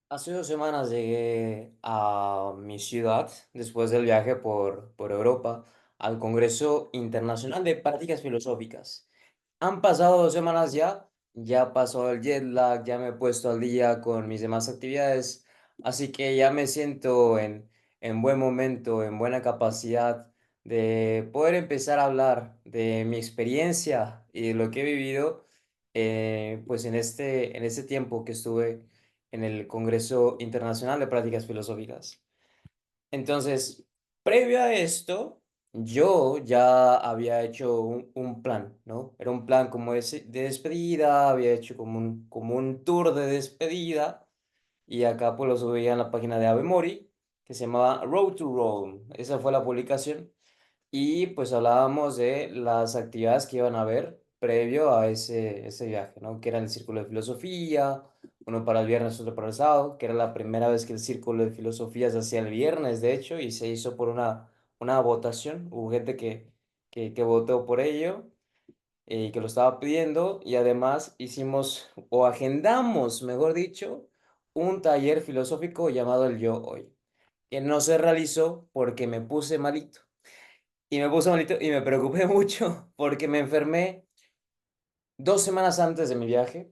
Hace 2 semanas llegué a mi ciudad después del viaje por Europa al Congreso Internacional de Prácticas Filosóficas. Han pasado 2 semanas ya, ya pasó el jet lag, ya me he puesto al día con mis demás actividades, así que ya me siento en buen momento, en buena capacidad de poder empezar a hablar de mi experiencia y de lo que he vivido pues en este tiempo que estuve en el Congreso Internacional de Prácticas Filosóficas. Entonces, previo a esto, yo ya había hecho un plan, ¿no? Era un plan como de despedida, había hecho como un tour de despedida y acá pues lo subía en la página de Avemori que se llamaba Road to Rome. Esa fue la publicación y pues hablábamos de las actividades que iban a haber previo a ese viaje, ¿no? Que era el Círculo de Filosofía, uno para el viernes, otro para el sábado, que era la primera vez que el Círculo de Filosofía se hacía el viernes, de hecho, y se hizo por una votación. Hubo gente que votó por ello y que lo estaba pidiendo, y además hicimos, o agendamos, mejor dicho, un taller filosófico llamado El Yo Hoy, que no se realizó porque me puse malito. Y me puse malito y me preocupé mucho porque me enfermé 2 semanas antes de mi viaje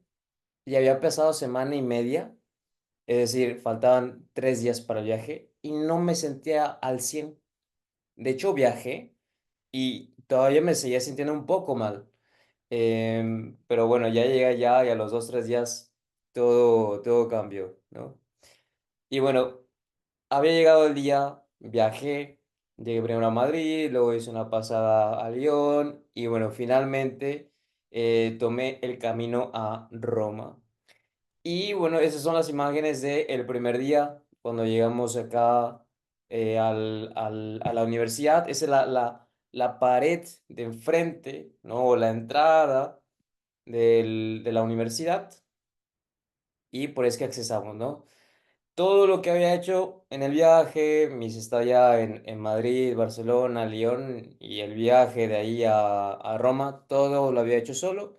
y había pasado semana y media, es decir, faltaban 3 días para el viaje y no me sentía al 100. De hecho, viajé y todavía me seguía sintiendo un poco mal. Pero bueno, ya llegué allá y a los 2, 3 días todo cambió, ¿no? Y bueno, había llegado el día, viajé, llegué primero a Madrid, luego hice una pasada a Lyon y bueno, finalmente tomé el camino a Roma. Y bueno, esas son las imágenes del primer día, cuando llegamos acá a la universidad. Esa es la pared de enfrente, ¿no? O la entrada de la universidad y por eso que accesamos, ¿no? Todo lo que había hecho en el viaje, mis estadía en Madrid, Barcelona, Lyon y el viaje de ahí a Roma, todo lo había hecho solo.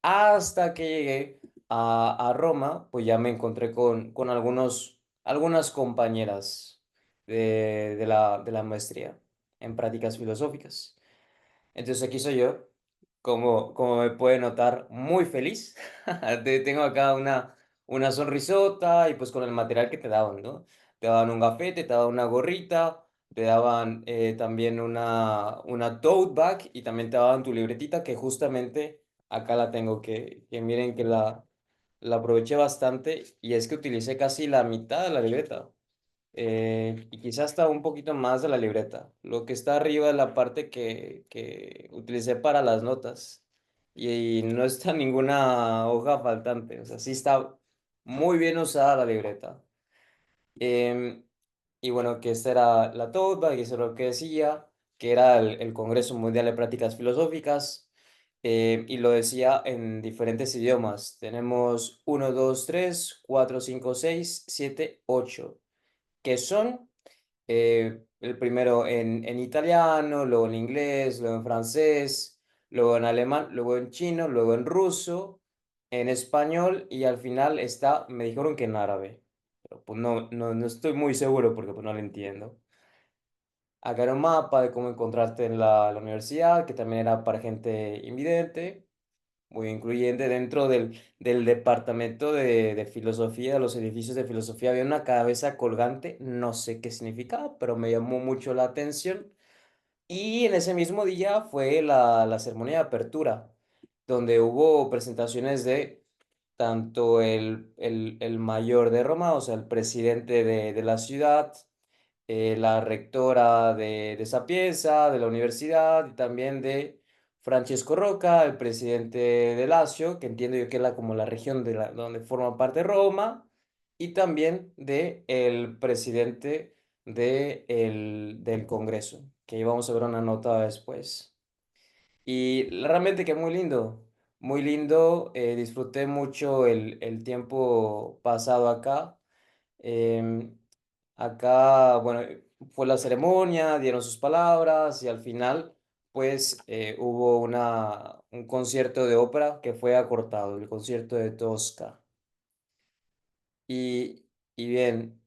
Hasta que llegué a Roma, pues ya me encontré con algunas compañeras de la maestría en prácticas filosóficas. Entonces aquí soy yo, como me puede notar, muy feliz. Tengo acá una sonrisota y pues con el material que te daban, ¿no? Te daban un gafete, te daban una gorrita, te daban también una tote bag y también te daban tu libretita que justamente acá la tengo, que miren que la aproveché bastante y es que utilicé casi la mitad de la libreta y quizás hasta un poquito más de la libreta. Lo que está arriba es la parte que utilicé para las notas y no está ninguna hoja faltante. O sea, sí está muy bien usada la libreta. Em, y bueno, que esta era la tote bag y eso es lo que decía, que era el Congreso Mundial de Prácticas Filosóficas. Y lo decía en diferentes idiomas. Tenemos uno, 2, 3, 4, 5, 6, 7, 8 que son el primero en italiano, luego en inglés, luego en francés, luego en alemán, luego en chino, luego en ruso, en español y al final está, me dijeron que en árabe, pero pues no estoy muy seguro porque pues no lo entiendo. Acá era un mapa de cómo encontrarte en la universidad, que también era para gente invidente, muy incluyente dentro del departamento de filosofía, de los edificios de filosofía, había una cabeza colgante, no sé qué significaba, pero me llamó mucho la atención. Y en ese mismo día fue la ceremonia de apertura, donde hubo presentaciones de tanto el mayor de Roma, o sea, el presidente de la ciudad, la rectora de Sapienza, de la universidad, y también de Francesco Roca, el presidente de Lazio, que entiendo yo que es como la región donde forma parte Roma, y también de el presidente del Congreso, que íbamos a ver una nota después. Y realmente que muy lindo, disfruté mucho el tiempo pasado acá. Em, Acá, bueno, fue la ceremonia, dieron sus palabras y al final, pues, hubo un concierto de ópera que fue acortado, el concierto de Tosca. Y bien,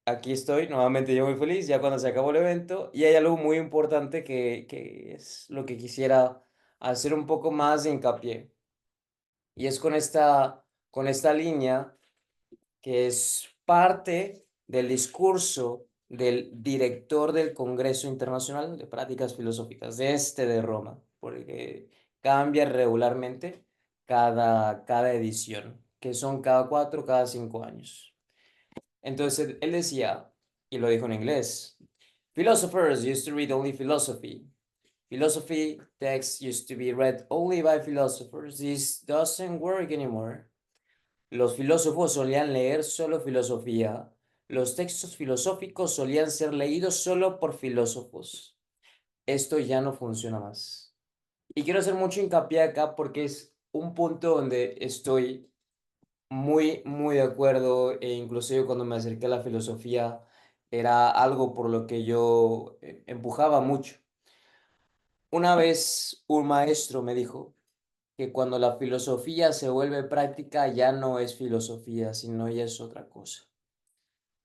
aquí estoy, nuevamente yo muy feliz, ya cuando se acabó el evento, y hay algo muy importante que es lo que quisiera hacer un poco más de hincapié, y es con esta línea que es parte del discurso del director del Congreso Internacional de Prácticas Filosóficas, de Roma, porque cambia regularmente cada edición, que son cada 4, cada 5 años. Entonces él decía, y lo dijo en inglés, philosophers used to read only philosophy. Philosophy texts used to be read only by philosophers. This doesn't work anymore. Los filósofos solían leer solo filosofía. Los textos filosóficos solían ser leídos solo por filósofos. Esto ya no funciona más. Y quiero hacer mucho hincapié acá porque es un punto donde estoy muy de acuerdo, e inclusive cuando me acerqué a la filosofía era algo por lo que yo empujaba mucho. Una vez un maestro me dijo que cuando la filosofía se vuelve práctica ya no es filosofía, sino ya es otra cosa.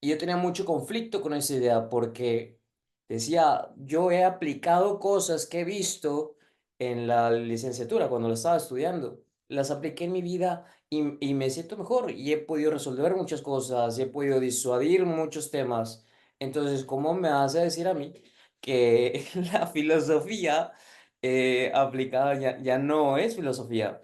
Y yo tenía mucho conflicto con esa idea porque decía, yo he aplicado cosas que he visto en la licenciatura cuando la estaba estudiando. Las apliqué en mi vida y me siento mejor y he podido resolver muchas cosas y he podido disuadir muchos temas. Entonces, ¿cómo me vas a decir a mí que la filosofía aplicada ya no es filosofía?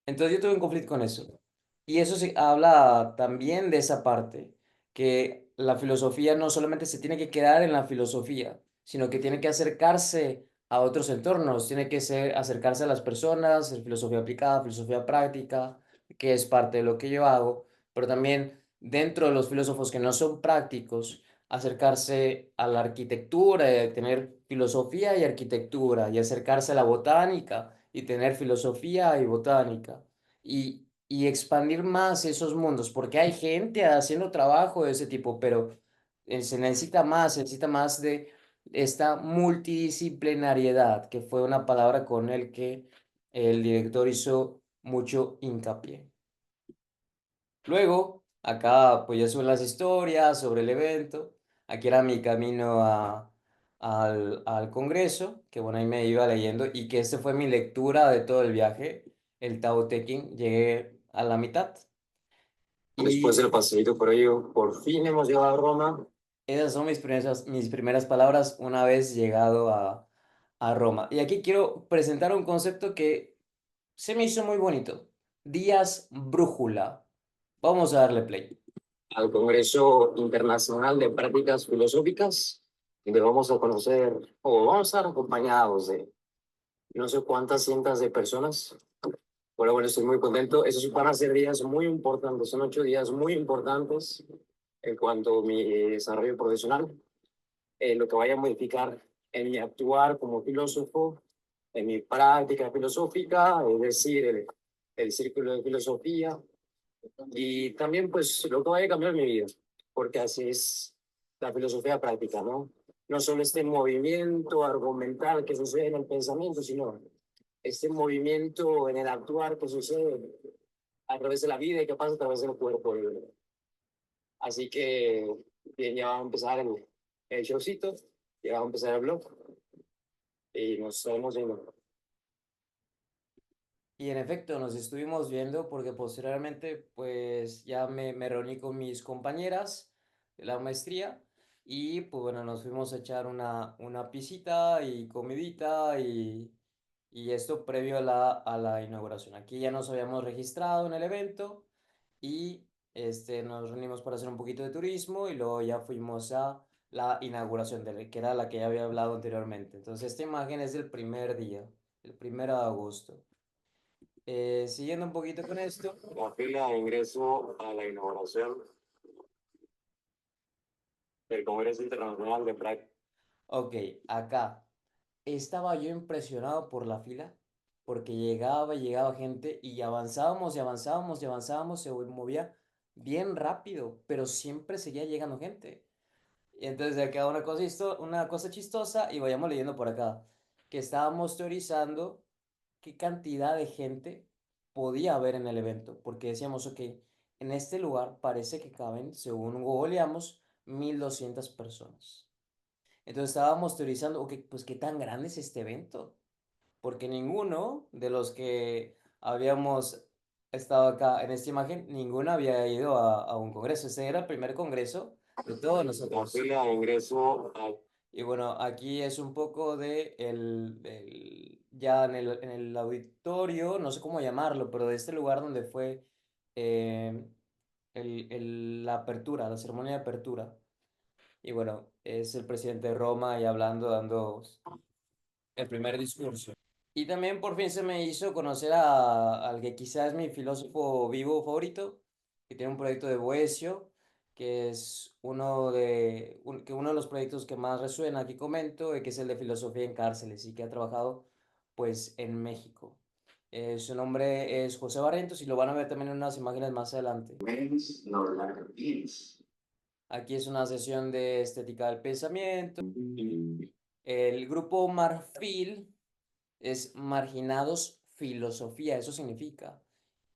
Entonces yo tuve un conflicto con eso. Y eso se habla también de esa parte, que la filosofía no solamente se tiene que quedar en la filosofía, sino que tiene que acercarse a otros entornos, tiene que acercarse a las personas, es filosofía aplicada, filosofía práctica, que es parte de lo que yo hago, pero también dentro de los filósofos que no son prácticos, acercarse a la arquitectura, tener filosofía y arquitectura, y acercarse a la botánica y tener filosofía y botánica y expandir más esos mundos, porque hay gente haciendo trabajo de ese tipo, pero se necesita más de esta multidisciplinariedad, que fue una palabra con el que el director hizo mucho hincapié. Luego, acá pues ya suben las historias sobre el evento. Aquí era mi camino al Congreso, que bueno, ahí me iba leyendo y que esta fue mi lectura de todo el viaje, el Tao Te Ching. Llegué a la mitad Después y del paseíto por ello, por fin hemos llegado a Roma. esas son mis primeras palabras una vez llegado a Roma. Y aquí quiero presentar un concepto que se me hizo muy bonito. Días brújula. Vamos a darle play. Al Congreso Internacional de Prácticas Filosóficas, donde vamos a conocer o vamos a estar acompañados de no sé cuántas cientos de personas. Pero bueno, estoy muy contento. Esos van a ser días muy importantes, son 8 días muy importantes en cuanto a mi desarrollo profesional, lo que vaya a modificar en mi actuar como filósofo, en mi práctica filosófica, es decir, el círculo de filosofía. Y también, pues, lo que vaya a cambiar mi vida, porque así es la filosofía práctica, ¿no? No solo este movimiento argumental que sucede en el pensamiento, sino este movimiento en el actuar que sucede a través de la vida y que pasa a través del cuerpo. Así que, bien, ya va a empezar el showcito, ya va a empezar el blog y nos estamos viendo. Y en efecto, nos estuvimos viendo porque posteriormente pues ya me reuní con mis compañeras de la maestría y pues bueno, nos fuimos a echar una pisita y comidita y esto previo a a la inauguración. Aquí ya nos habíamos registrado en el evento y nos reunimos para hacer un poquito de turismo y luego ya fuimos a la inauguración, que era la que ya había hablado anteriormente. Entonces esta imagen es del primer día, el 1 de agosto. Siguiendo un poquito con esto, La fila de ingreso a la inauguración del Congreso Internacional de Prácticas. ok, acá estaba yo impresionado por la fila, porque llegaba y llegaba gente y avanzábamos y avanzábamos y avanzábamos, se movía bien rápido, pero siempre seguía llegando gente. Y entonces de acá una cosa chistosa y vayamos leyendo por acá, que estábamos teorizando qué cantidad de gente podía haber en el evento, porque decíamos, ok, En este lugar parece que caben, según googleamos, 1200 personas. Entonces estábamos teorizando, ok, pues qué tan grande es este evento, porque ninguno de los que habíamos estado acá en esta imagen, ninguno había ido a un congreso. Ese era el primer congreso de todos La nosotros. fila de ingreso Y bueno, aquí es un poco de ya en el auditorio, no sé cómo llamarlo, pero de este lugar donde fue eh, la apertura, la ceremonia de apertura. Y bueno, es el presidente de Roma y hablando, dando el primer discurso. Y también por fin se me hizo conocer al que quizás es mi filósofo vivo favorito, que tiene un proyecto de Boecio, que es uno de los proyectos que más resuena aquí comento, que es el de filosofía en cárceles y que ha trabajado pues en México. Su nombre es José Barrientos y lo van a ver también en unas imágenes más adelante. Aquí es una sesión de estética del pensamiento. El grupo Marfil es Marginados Filosofía, eso significa.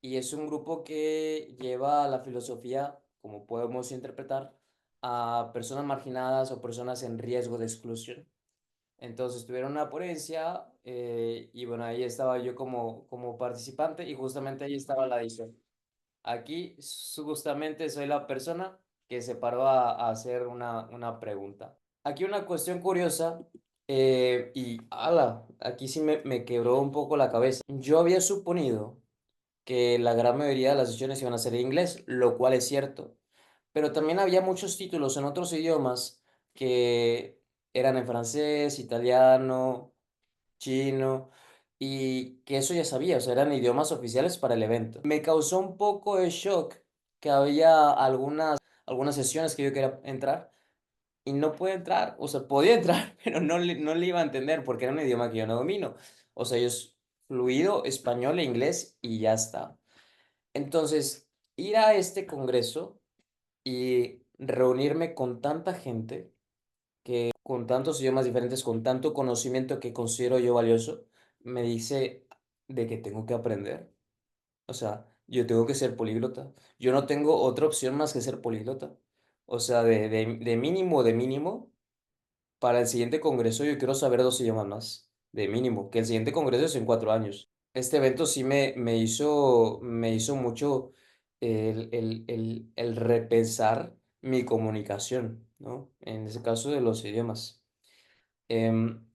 Y es un grupo que lleva la filosofía, como podemos interpretar, a personas marginadas o personas en riesgo de exclusión. Entonces tuvieron una ponencia y bueno, ahí estaba yo como participante y justamente ahí estaba la edición. Aquí justamente soy la persona que se paró a hacer una pregunta. Aquí una cuestión curiosa y ala, aquí sí me quebró un poco la cabeza. Yo había suponido que la gran mayoría de las sesiones iban a ser en inglés, lo cual es cierto, pero también había muchos títulos en otros idiomas que eran en francés, italiano, chino, y que eso ya sabía, o sea, eran idiomas oficiales para el evento. Me causó un poco de shock que había algunas sesiones que yo quería entrar y no pude entrar, o sea, podía entrar, pero no le iba a entender porque era un idioma que yo no domino. O sea, yo es fluido español e inglés y ya está. Entonces, ir a este congreso y reunirme con tanta gente con tantos idiomas diferentes, con tanto conocimiento que considero yo valioso, me dice de que tengo que aprender. O sea, yo tengo que ser políglota. Yo no tengo otra opción más que ser políglota. O sea, de mínimo, para el siguiente congreso yo quiero saber 2 idiomas más. De mínimo, que el siguiente congreso es en 4 años. Este evento sí me hizo mucho el repensar mi comunicación, ¿no? En ese caso de los idiomas.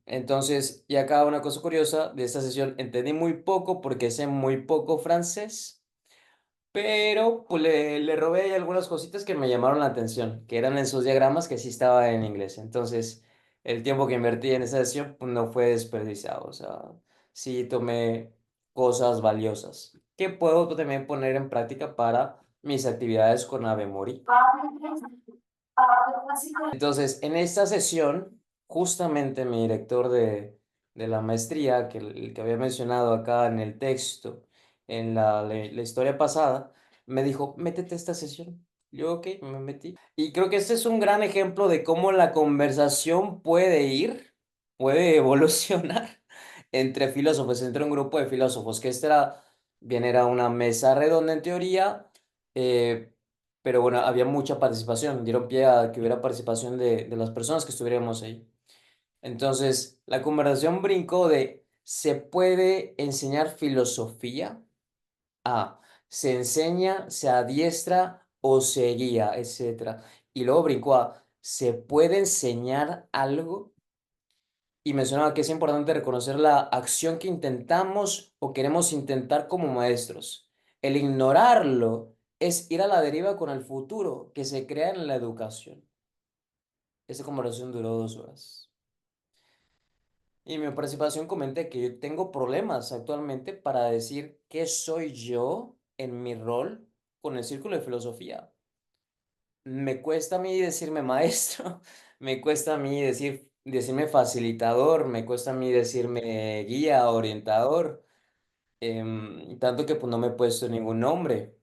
Entonces, y acá una cosa curiosa de esta sesión, entendí muy poco porque sé muy poco francés, pero pues le robé ahí algunas cositas que me llamaron la atención, que eran en sus diagramas que sí estaba en inglés. Entonces, el tiempo que invertí en esa sesión pues, no fue desperdiciado, o sea, sí tomé cosas valiosas que puedo también poner en práctica para mis actividades con Avemori. Entonces, en esta sesión, justamente mi director de la maestría, que el que había mencionado acá en el texto, en la historia pasada, me dijo, métete a esta sesión. Yo, ok, me metí. Y creo que este es un gran ejemplo de cómo la conversación puede evolucionar entre filósofos, entre un grupo de filósofos, que bien era una mesa redonda en teoría, eh, pero bueno, había mucha participación, dieron pie a que hubiera participación de las personas que estuviéramos ahí. Entonces, la conversación brincó de, ¿se puede enseñar filosofía? A, se enseña, se adiestra o se guía, etcétera. Y luego brincó a, ¿se puede enseñar algo? Y mencionaba que es importante reconocer la acción que intentamos o queremos intentar como maestros. El ignorarlo es ir a la deriva con el futuro que se crea en la educación. Esa conversación duró 2 horas. Y en mi participación comenté que yo tengo problemas actualmente para decir qué soy yo en mi rol con el círculo de filosofía. Me cuesta a mí decirme maestro, me cuesta a mí decirme facilitador, me cuesta a mí decirme guía, orientador, tanto que pues no me he puesto ningún nombre.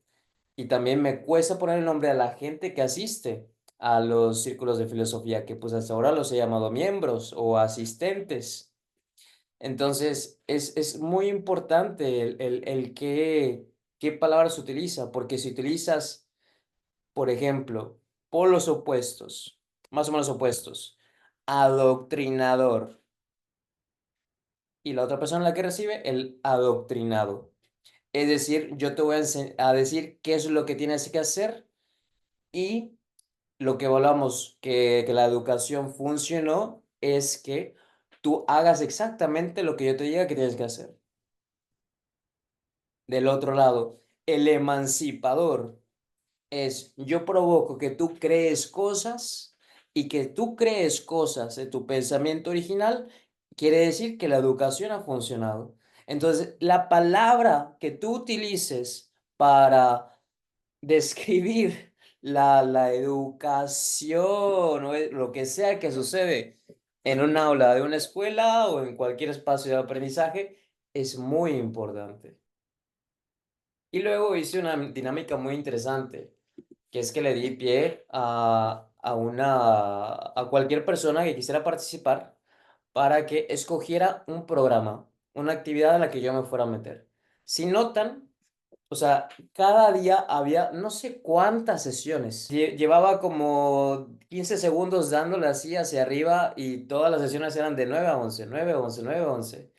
Y también me cuesta poner el nombre a la gente que asiste a los círculos de filosofía, que pues hasta ahora los he llamado miembros o asistentes. Entonces, es muy importante el que qué palabras se utiliza, porque si utilizas, por ejemplo, polos opuestos, más o menos opuestos, adoctrinador, y la otra persona la que recibe, el adoctrinado. Es decir, yo te voy a decir qué es lo que tienes que hacer y lo que evaluamos que la educación funcionó es que tú hagas exactamente lo que yo te diga que tienes que hacer. Del otro lado, el emancipador es yo provoco que tú crees cosas y que tú crees cosas de tu pensamiento original, quiere decir que la educación ha funcionado. Entonces, la palabra que tú utilices para describir la educación o lo que sea que sucede en un aula de una escuela o en cualquier espacio de aprendizaje es muy importante. Y luego hice una dinámica muy interesante, que es que le di pie a cualquier persona que quisiera participar para que escogiera un programa, una actividad a la que yo me fuera a meter. Si notan, o sea, cada día había no sé cuántas sesiones. Llevaba como 15 segundos dándole así hacia arriba y todas las sesiones eran de 9 a 11, 9 a 11, 9 a 11.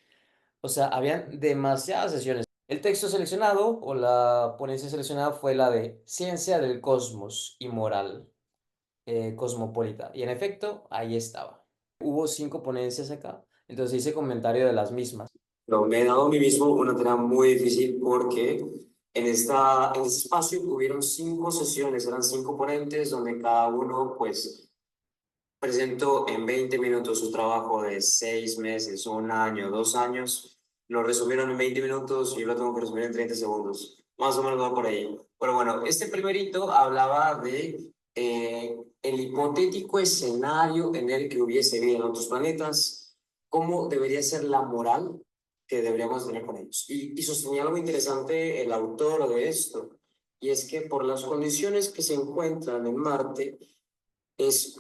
O sea, habían demasiadas sesiones. El texto seleccionado o la ponencia seleccionada fue la de Ciencia del Cosmos y Moral Cosmopolita. Y en efecto, ahí estaba. Hubo 5 ponencias acá, entonces hice comentario de las mismas. No, me he dado a mí mismo una tarea muy difícil porque en este espacio hubieron 5 sesiones, eran 5 ponentes donde cada uno pues presentó en 20 minutos su trabajo de 6 meses, un año, 2 años. Lo resumieron en 20 minutos y yo lo tengo que resumir en 30 segundos. Más o menos va por ahí. Pero bueno, este primerito hablaba de el hipotético escenario en el que hubiese vida en otros planetas, cómo debería ser la moral que deberíamos tener con ellos. Y sostenía algo interesante el autor de esto, y es que por las condiciones que se encuentran en Marte, es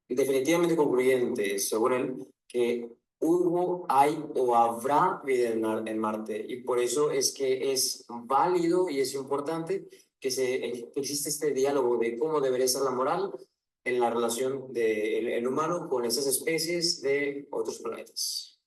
definitivamente concluyente, según él, que hubo, hay o habrá vida en Marte. Y por eso es que es válido y es importante que existe este diálogo de cómo debería ser la moral en la relación del el humano con esas especies de otros planetas.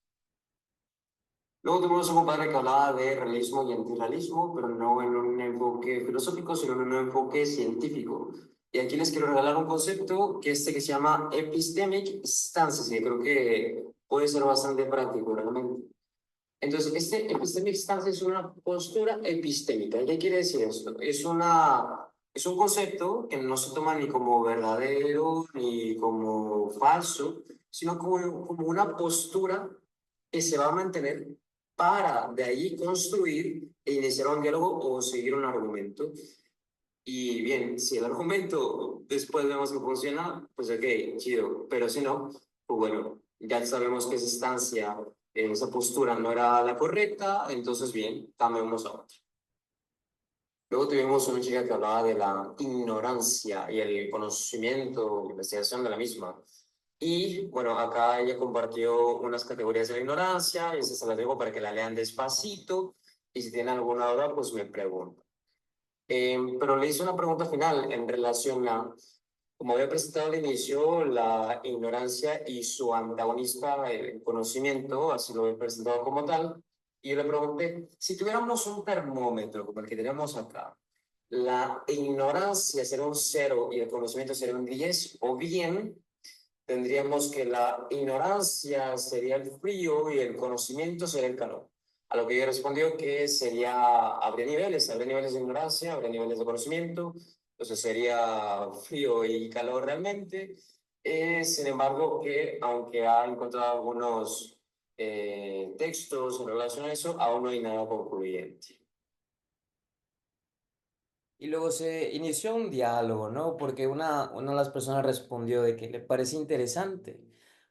Luego tuvimos un compadre que hablaba de realismo y antirrealismo, pero no en un enfoque filosófico, sino en un enfoque científico. Y aquí les quiero regalar un concepto que se llama epistemic stance, que creo que puede ser bastante práctico realmente. Entonces, este epistemic stance es una postura epistémica. ¿Qué quiere decir esto? Es un concepto que no se toma ni como verdadero ni como falso, sino como una postura que se va a mantener para de ahí construir e iniciar un diálogo o seguir un argumento. Y bien, si el argumento después vemos que funciona, pues ok, chido, pero si no, pues bueno, ya sabemos que esa estancia, esa postura no era la correcta, entonces bien, cambiamos a otra. Luego tuvimos una chica que hablaba de la ignorancia y el conocimiento, investigación de la misma. Y bueno, acá ella compartió unas categorías de la ignorancia, y esas se las dejo para que la lean despacito, y si tienen alguna duda, pues me preguntan. Pero le hice una pregunta final en relación a, como había presentado al inicio, la ignorancia y su antagonista, el conocimiento, así lo he presentado como tal, y yo le pregunté, si tuviéramos un termómetro como el que tenemos acá, ¿la ignorancia sería un 0 y el conocimiento sería un 10? ¿O bien tendríamos que la ignorancia sería el frío y el conocimiento sería el calor? A lo que yo respondió que sería, habría niveles de ignorancia, habría niveles de conocimiento, entonces sería frío y calor realmente. Sin embargo, que aunque ha encontrado algunos textos en relación a eso, aún no hay nada concluyente. Y luego se inició un diálogo, ¿no? Porque una de las personas respondió de que le parece interesante,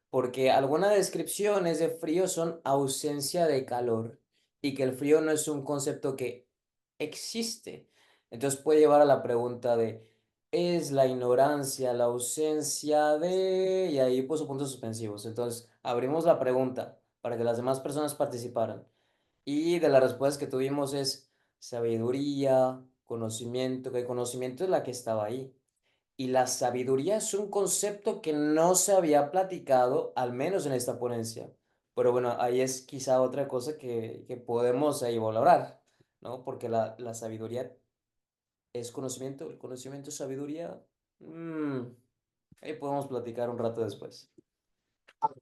porque algunas descripciones de frío son ausencia de calor y que el frío no es un concepto que existe. Entonces puede llevar a la pregunta de, ¿es la ignorancia la ausencia de...? Y ahí puso puntos suspensivos. Entonces abrimos la pregunta para que las demás personas participaran. Y de las respuestas que tuvimos es sabiduría, conocimiento, que el conocimiento es la que estaba ahí. Y la sabiduría es un concepto que no se había platicado, al menos en esta ponencia. Pero bueno, ahí es quizá otra cosa que podemos ahí valorar, ¿no? Porque la sabiduría es conocimiento, el conocimiento es sabiduría. Mm, ahí podemos platicar un rato después.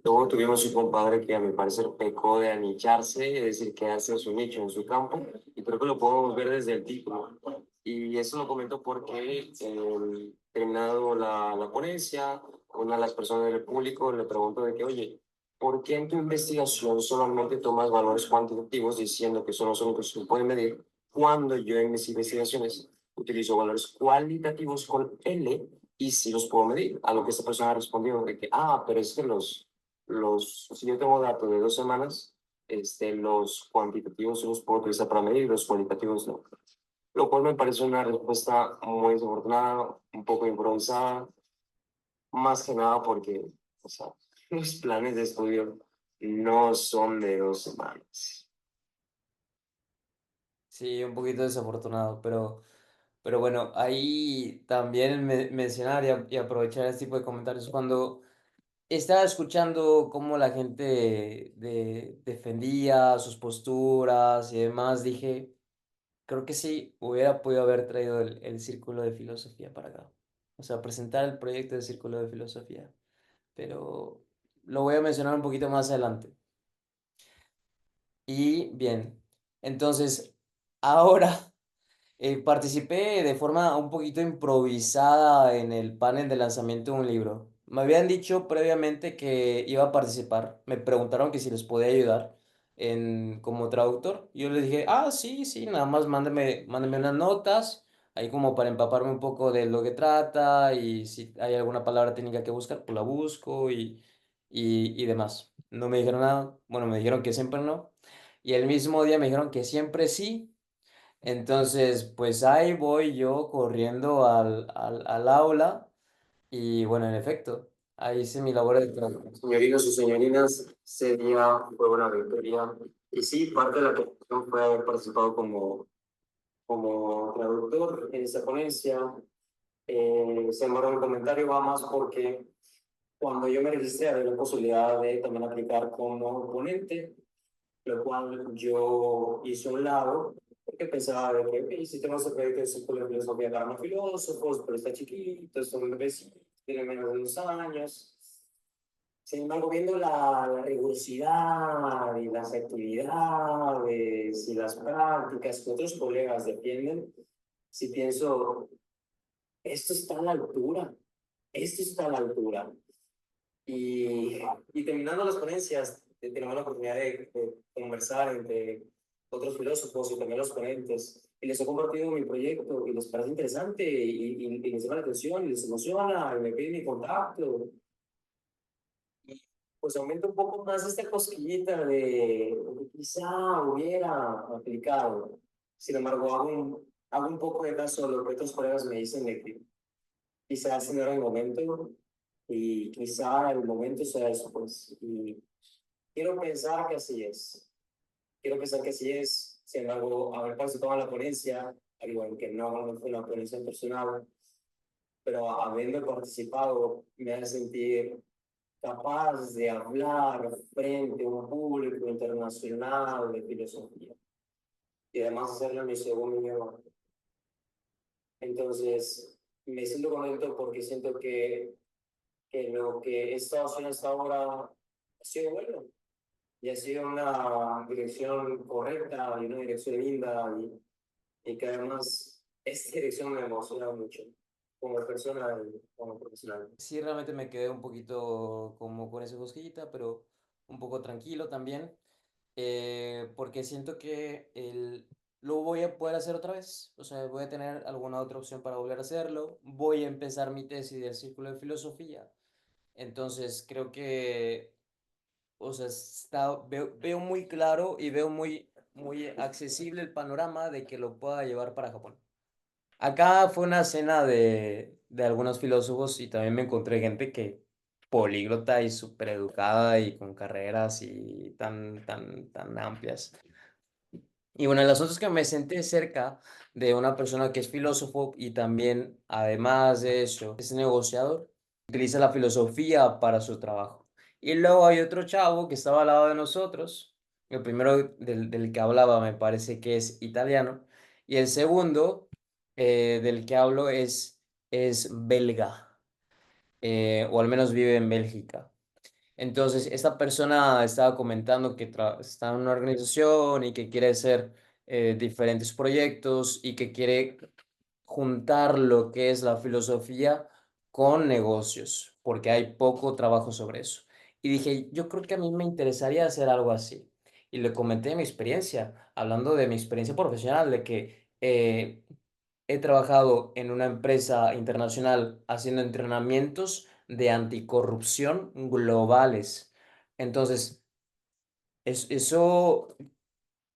Luego tuvimos un compadre que a mi parecer pecó de anicharse, es decir, quedarse en su nicho, en su campo, y creo que lo podemos ver desde el título. Y eso lo comento porque, terminado la ponencia, una de las personas del público le preguntó de que, oye, ¿por qué en tu investigación solamente tomas valores cuantitativos diciendo que son los únicos que se pueden medir, cuando yo en mis investigaciones utilizo valores cualitativos con L y sí los puedo medir? A lo que esta persona respondió de que, pero es que si yo tengo datos de 2 semanas, los cuantitativos sí los puedo utilizar para medir, los cualitativos no. Lo cual me parece una respuesta muy desafortunada, un poco improvisada, más que nada porque, o sea, los planes de estudio no son de 2 semanas. Sí, un poquito desafortunado, pero bueno, ahí también mencionar y aprovechar este tipo de comentarios. Cuando estaba escuchando cómo la gente defendía sus posturas y demás, dije, creo que sí, hubiera podido haber traído el círculo de filosofía para acá. O sea, presentar el proyecto de círculo de filosofía. Pero lo voy a mencionar un poquito más adelante. Y bien, entonces, ahora participé de forma un poquito improvisada en el panel de lanzamiento de un libro. Me habían dicho previamente que iba a participar. Me preguntaron que si les podía ayudar como traductor. Y yo les dije, sí, sí, nada más mándeme unas notas, ahí como para empaparme un poco de lo que trata y si hay alguna palabra técnica que buscar, pues la busco y demás. No me dijeron nada. Bueno, me dijeron que siempre no. Y el mismo día me dijeron que siempre sí. Entonces, pues ahí voy yo corriendo al aula y bueno, en efecto, ahí hice mi labor de traducción. Señorinos y señorinas, ese día fue una victoria. Y sí, parte de la cuestión fue haber participado como traductor en esa ponencia. Sin embargo, el comentario va más porque cuando yo me registré había la posibilidad de también aplicar como ponente, lo cual yo hice a un lado, porque pensaba de que ok, si tenemos el proyecto de círculo de filosofía para no filósofos, pero está chiquito, es un bebecito, tiene menos de 2 años. Sin embargo, viendo la rigurosidad y las actividades y las prácticas que otros colegas defienden, si pienso, esto está a la altura, esto está a la altura. Y, y terminando las ponencias, tenemos la oportunidad de conversar entre otros filósofos y también los ponentes. Y les he compartido mi proyecto y les parece interesante y les llama la atención y les emociona y me piden mi contacto. Y pues aumenta un poco más esta cosquillita de lo que quizá hubiera aplicado. Sin embargo, hago un poco de caso a lo que otros colegas me dicen de que quizás no era el momento y quizá el momento sea después. Y quiero pensar que así es. Quiero pensar que así es. Sin embargo, haber participado en la ponencia, al igual que no fue una ponencia personal, pero habiendo participado me hace sentir capaz de hablar frente a un público internacional de filosofía y además hacerlo en mi segundo idioma. Entonces, me siento contento porque siento que lo que he estado haciendo hasta ahora ha sido bueno y ha sido una dirección correcta y una dirección linda y que además esta dirección me emociona mucho como persona y como profesional. Sí, realmente me quedé un poquito como con esa cosquillita, pero un poco tranquilo también, porque siento que lo voy a poder hacer otra vez. O sea, voy a tener alguna otra opción para volver a hacerlo. Voy a empezar mi tesis del Círculo de Filosofía. Entonces, creo que, o sea, veo muy claro y veo muy accesible el panorama de que lo pueda llevar para Japón. Acá fue una cena de algunos filósofos y también me encontré gente que políglota y súper educada y con carreras y tan amplias. Y bueno, el asunto es que me senté cerca de una persona que es filósofo y también, además de eso, es negociador. Utiliza la filosofía para su trabajo. Y luego hay otro chavo que estaba al lado de nosotros. El primero del que hablaba me parece que es italiano. Y el segundo del que hablo es belga, o al menos vive en Bélgica. Entonces, esta persona estaba comentando que está en una organización y que quiere hacer diferentes proyectos y que quiere juntar lo que es la filosofía con negocios, porque hay poco trabajo sobre eso. Y dije, yo creo que a mí me interesaría hacer algo así. Y le comenté mi experiencia, hablando de mi experiencia profesional, de que he trabajado en una empresa internacional haciendo entrenamientos de anticorrupción globales. Entonces, eso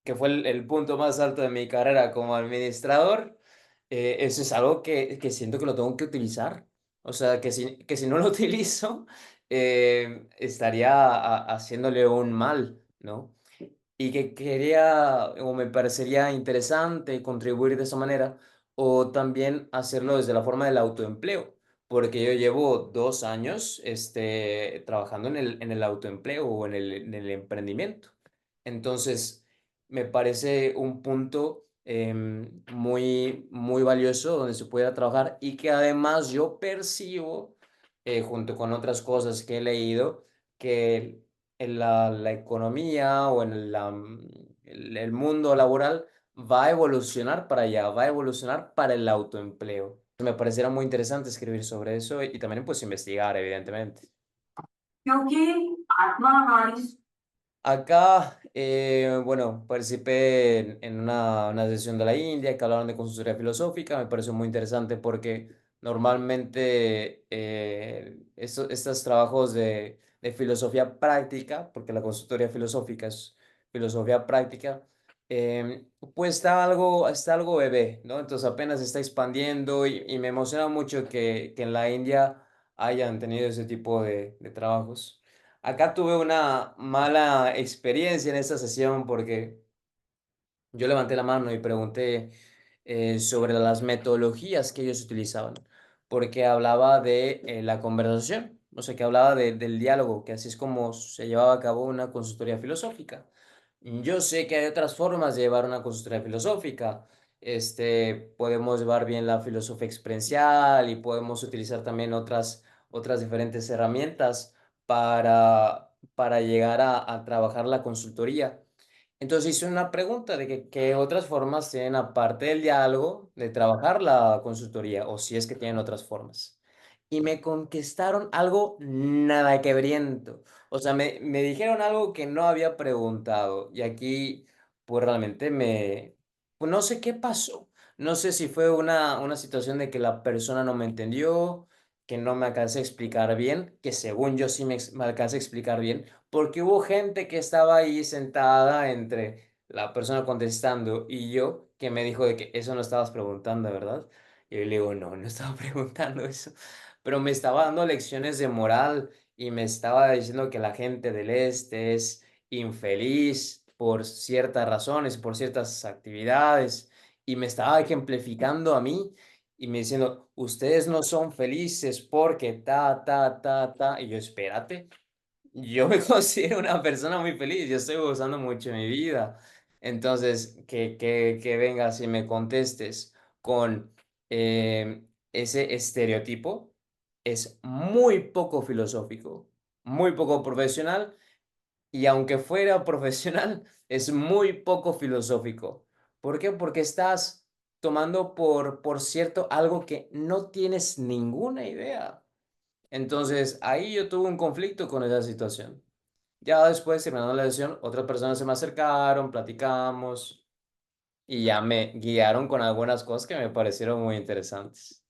que fue el punto más alto de mi carrera como administrador, eso es algo que siento que lo tengo que utilizar. O sea, que si no lo utilizo, estaría haciéndole un mal, ¿no? Y que quería o me parecería interesante contribuir de esa manera o también hacerlo desde la forma del autoempleo, porque yo llevo 2 años trabajando en el autoempleo o en el emprendimiento. Entonces, me parece un punto muy, muy valioso donde se pueda trabajar y que además yo percibo, junto con otras cosas que he leído, que en la economía o en el mundo laboral va a evolucionar para allá, va a evolucionar para el autoempleo. Me pareciera muy interesante escribir sobre eso y también pues investigar, evidentemente. क्योंकि आत्मा हमारी Acá, bueno, participé en una sesión de la India que hablaron de consultoría filosófica. Me pareció muy interesante porque normalmente estos trabajos de filosofía práctica, porque la consultoría filosófica es filosofía práctica, pues está algo bebé, ¿no? Entonces apenas se está expandiendo y me emociona mucho que en la India hayan tenido ese tipo de trabajos. Acá tuve una mala experiencia en esta sesión porque yo levanté la mano y pregunté sobre las metodologías que ellos utilizaban, porque hablaba de la conversación, o sea, que hablaba del diálogo, que así es como se llevaba a cabo una consultoría filosófica. Yo sé que hay otras formas de llevar una consultoría filosófica. Podemos llevar bien la filosofía experiencial y podemos utilizar también otras diferentes herramientas para llegar a trabajar la consultoría. Entonces hice una pregunta de que qué otras formas tienen, aparte del diálogo, de trabajar la consultoría, o si es que tienen otras formas. Y me contestaron algo nada que briento. O sea, me dijeron algo que no había preguntado. Y aquí, pues realmente pues no sé qué pasó. No sé si fue una situación de que la persona no me entendió, que no me alcancé a explicar bien, que según yo sí me alcancé a explicar bien, porque hubo gente que estaba ahí sentada entre la persona contestando y yo, que me dijo de que eso no estabas preguntando, ¿verdad? Y yo le digo, no, no estaba preguntando eso, pero me estaba dando lecciones de moral y me estaba diciendo que la gente del este es infeliz por ciertas razones, por ciertas actividades, y me estaba ejemplificando a mí y me diciendo, ustedes no son felices porque ta, ta, ta, ta, y yo, espérate. Yo me considero una persona muy feliz, yo estoy gozando mucho de mi vida. Entonces, que vengas y me contestes con ese estereotipo es muy poco filosófico, muy poco profesional y aunque fuera profesional, es muy poco filosófico. ¿Por qué? Porque estás tomando por cierto algo que no tienes ninguna idea. Entonces, ahí yo tuve un conflicto con esa situación. Ya después, terminando la sesión, otras personas se me acercaron, platicamos y ya me guiaron con algunas cosas que me parecieron muy interesantes.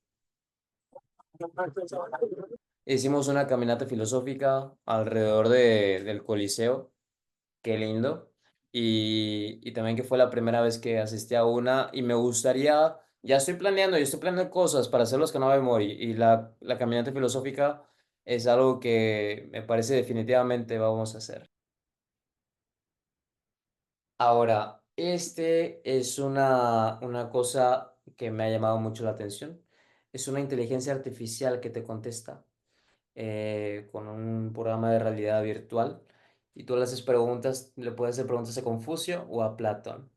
Hicimos una caminata filosófica alrededor del Coliseo, qué lindo. Y también que fue la primera vez que asistí a una y me gustaría, yo estoy planeando cosas para hacer los Canal Mori y la caminata filosófica es algo que me parece definitivamente vamos a hacer. Ahora, Este es una cosa que me ha llamado mucho la atención. Es una inteligencia artificial que te contesta con un programa de realidad virtual y tú le haces preguntas, le puedes hacer preguntas a Confucio o a Platón.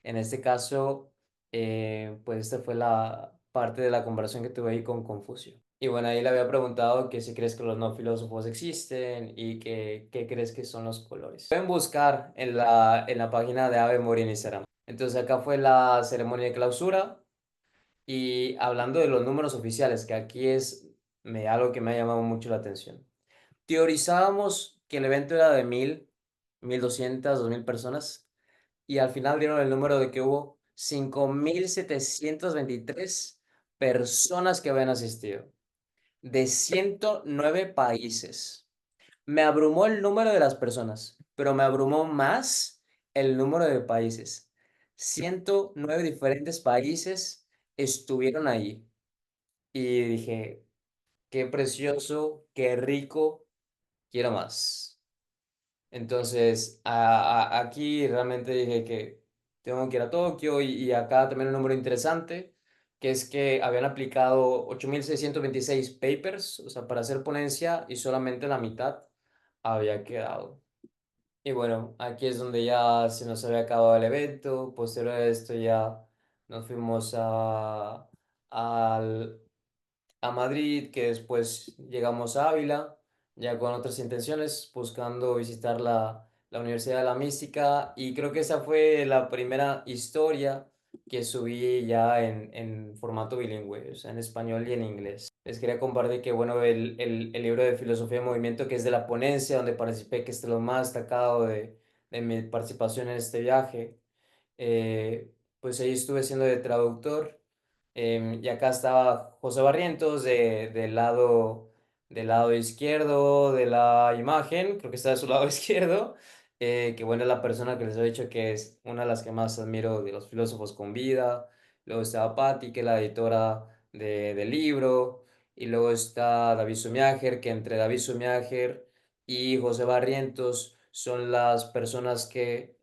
En este caso, pues esta fue la parte de la conversación que tuve ahí con Confucio. Y bueno, ahí le había preguntado que si crees que los no filósofos existen y que qué crees que son los colores. Pueden buscar en la página de Ave María en Instagram. Entonces acá fue la ceremonia de clausura y hablando de los números oficiales, que aquí es algo que me ha llamado mucho la atención. Teorizábamos que el evento era de 1.200, 2.000 personas y al final dieron el número de que hubo 5.723 personas que habían asistido de 109 países. Me abrumó el número de las personas, pero me abrumó más el número de países. 109 diferentes países estuvieron ahí y dije, qué precioso, qué rico, quiero más. Entonces, aquí realmente dije que tengo que ir a Tokio y acá también un número interesante, que es que habían aplicado 8.626 papers, o sea, para hacer ponencia y solamente la mitad había quedado. Y bueno, aquí es donde ya se nos había acabado el evento, posterior a esto ya nos fuimos al a Madrid, que después llegamos a Ávila, ya con otras intenciones, buscando visitar la Universidad de la Mística, y creo que esa fue la primera historia que subí ya en formato bilingüe, o sea, en español y en inglés. Les quería compartir que, bueno, el libro de Filosofía de Movimiento, que es de la ponencia donde participé, que es de lo más destacado de mi participación en este viaje, eh, pues ahí estuve siendo de traductor. Y acá estaba José Barrientos del lado izquierdo de la imagen, creo que está de su lado izquierdo, que bueno, es la persona que les he dicho que es una de las que más admiro de los filósofos con vida. Luego está Patti, que es la editora del libro. Y luego está David Sumiager, que entre David Sumiager y José Barrientos son las personas que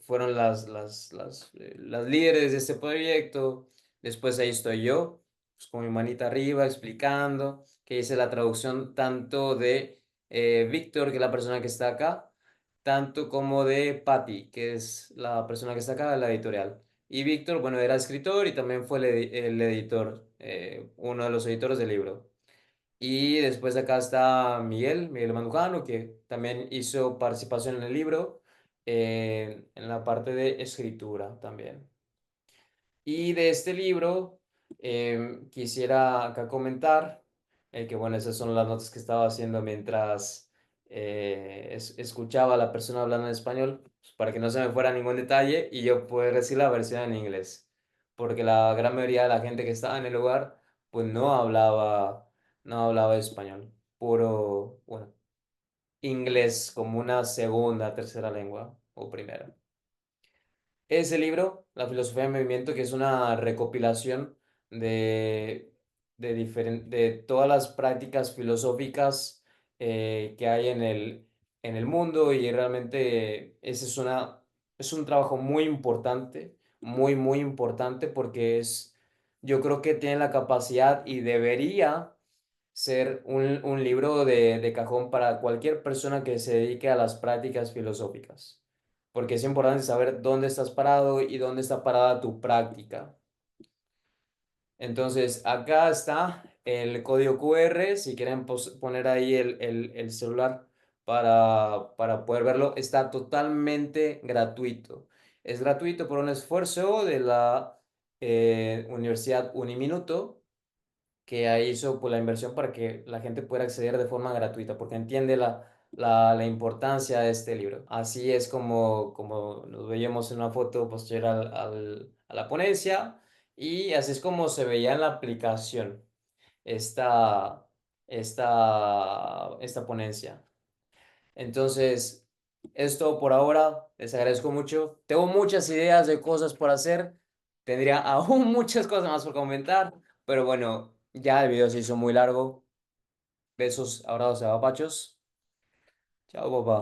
fueron las líderes de este proyecto. Después ahí estoy yo, pues, con mi manita arriba explicando, que hice la traducción tanto de Víctor, que es la persona que está acá, tanto como de Patty, que es la persona que está acá, de la editorial. Y Víctor, bueno, era escritor y también fue el editor, uno de los editores del libro. Y después acá está Miguel Mandujano, que también hizo participación en el libro, en la parte de escritura también. Y de este libro quisiera acá comentar que, bueno, esas son las notas que estaba haciendo mientras escuchaba a la persona hablando en español, pues, para que no se me fuera ningún detalle y yo poder decir la versión en inglés, porque la gran mayoría de la gente que estaba en el lugar, pues no hablaba español, puro, bueno, inglés como una segunda, tercera lengua o primera. Ese libro, La filosofía del movimiento, que es una recopilación de todas las prácticas filosóficas que hay en el mundo y realmente ese es un trabajo muy importante, muy, muy importante porque yo creo que tiene la capacidad y debería ser un libro de cajón para cualquier persona que se dedique a las prácticas filosóficas, porque es importante saber dónde estás parado y dónde está parada tu práctica. Entonces, acá está el código QR, si quieren poner ahí el celular para poder verlo, está totalmente gratuito. Es gratuito por un esfuerzo de la Universidad Uniminuto que ahí hizo pues, la inversión para que la gente pueda acceder de forma gratuita, porque entiende la importancia de este libro. Así es como nos veíamos en una foto posterior a la ponencia y así es como se veía en la aplicación esta, esta ponencia. Entonces, es todo por ahora. Les agradezco mucho. Tengo muchas ideas de cosas por hacer. Tendría aún muchas cosas más por comentar. Pero bueno, ya el video se hizo muy largo. Besos, abrazos y apapachos. Chao, papá.